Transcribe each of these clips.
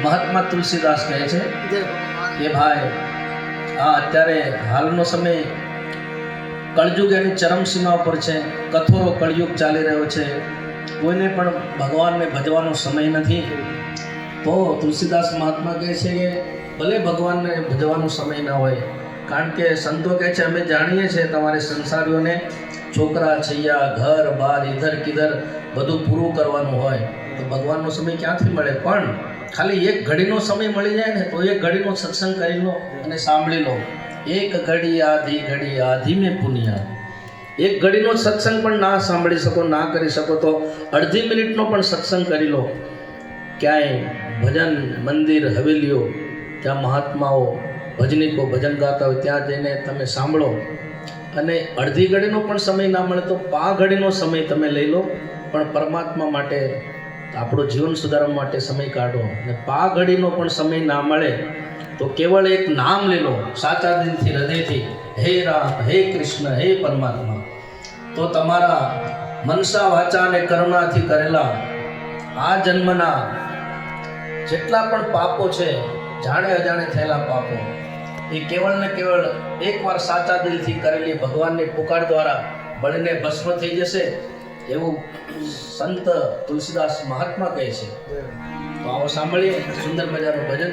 મહાત્મા તુલસીદાસ કહે છે કે ભાઈ આ અત્યારે હાલનો સમય કળયુગ એની ચરમસીમા પર છે. કઠોરો કળયુગ ચાલી રહ્યો છે. કોઈને પણ ભગવાનને ભજવાનો સમય નથી. તો તુલસીદાસ મહાત્મા કહે છે કે ભલે ભગવાનને ભજવાનો સમય ન હોય, કારણ કે સંતો કહે છે અમે જાણીએ છીએ તમારે સંસારીઓને છોકરા છૈયા ઘર બાર ઇધર કિધર બધું પૂરું કરવાનું હોય, તો ભગવાનનો સમય ક્યાંથી મળે? પણ ખાલી એક ઘડીનો સમય મળી જાય ને તો એક ઘડીનો સત્સંગ કરી લો અને સાંભળી લો. એક ઘડી આધી મેં પુનિયા. એક ઘડીનો સત્સંગ પણ ના સાંભળી શકો, ના કરી શકો તો અડધી મિનિટનો પણ સત્સંગ કરી લો. ક્યાંય ભજન મંદિર હવેલીઓ ત્યાં મહાત્માઓ ભજનીકો ભજન ગાતા હોય ત્યાં જઈને તમે સાંભળો. અને અડધી ઘડીનો પણ સમય ના મળે તો 5 ઘડીનો સમય તમે લઈ લો, પણ પરમાત્મા માટે આપણું જીવન સુધારવા માટે સમય કાઢો. અને 5 ઘડીનો પણ સમય ના મળે તો કેવળ એક નામ લઈ લો સાચા દિલથી હૃદયથી, હે રામ હે કૃષ્ણ હે પરમાત્મા. તો તમારા મનસા વાચા અને કરુણાથી કરેલા આ જન્મના જેટલા પણ પાપો છે, જાણે અજાણે થયેલા પાપો, એ કેવળ ને કેવળ એકવાર સાચા દિલથી કરેલી ભગવાનની પુકાર દ્વારા બળીને ભસ્મ થઈ જશે, એવું સંત તુલસીદાસ મહાત્મા કહે છે. તો આવો સાંભળીએ સુંદર મજાનું ભજન.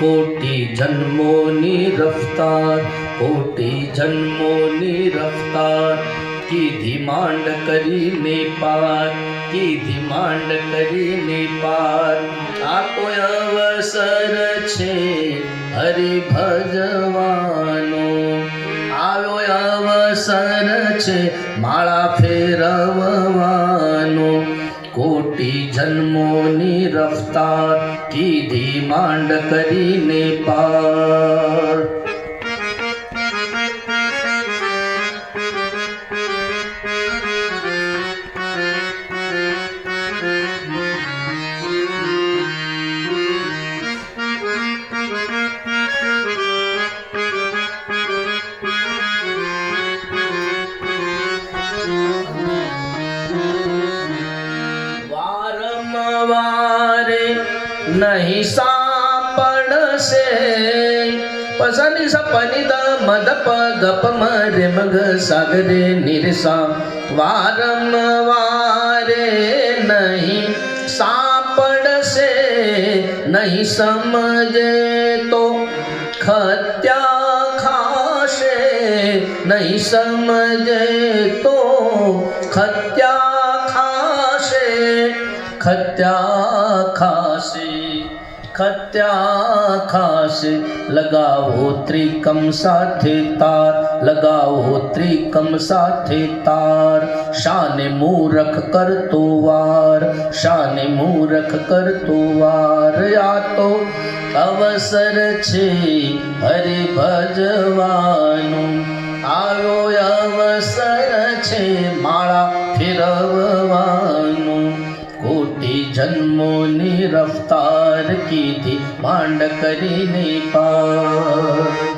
કોટી જન્મોની રફતાર, કોટી જન્મોની રફતાર, કીધી માંડ કરીને પાર, કીધી માંડ કરીને પાર. આ કોઈ અવસર છે હરિ ભજવાનો, આવ્યો અવસર છે માળા ફેરવવાનો. કોટી જન્મોની રફતાર, કીધી માંડ કરીને પાર. નહીં સાંપડશે પસની સપની દ મદ ગપ મરે મગ સાગરે નિરસા. વારંવારે નહીં સાંપડશે, નહીં સમજે તો ખત્યા ખાશે, નહીં સમજે તો ખત્યા ખાશે, ખત્યા ખાશે, ખત્યા ખાશે. લગાવો ત્રિકમ સાથે તાર, લગાવો ત્રિકમ સાથે તાર. શાને મૂરખ કરતો વાર, શાને મૂરખ કરતો વાર. આ તો અવસર છે હરિ ભજવાનું, આવ્યો અવસર છે માળા ફેરવવાનું. કોટી જન્મોની રફતાર, કીધી માંડ કરીને પાર.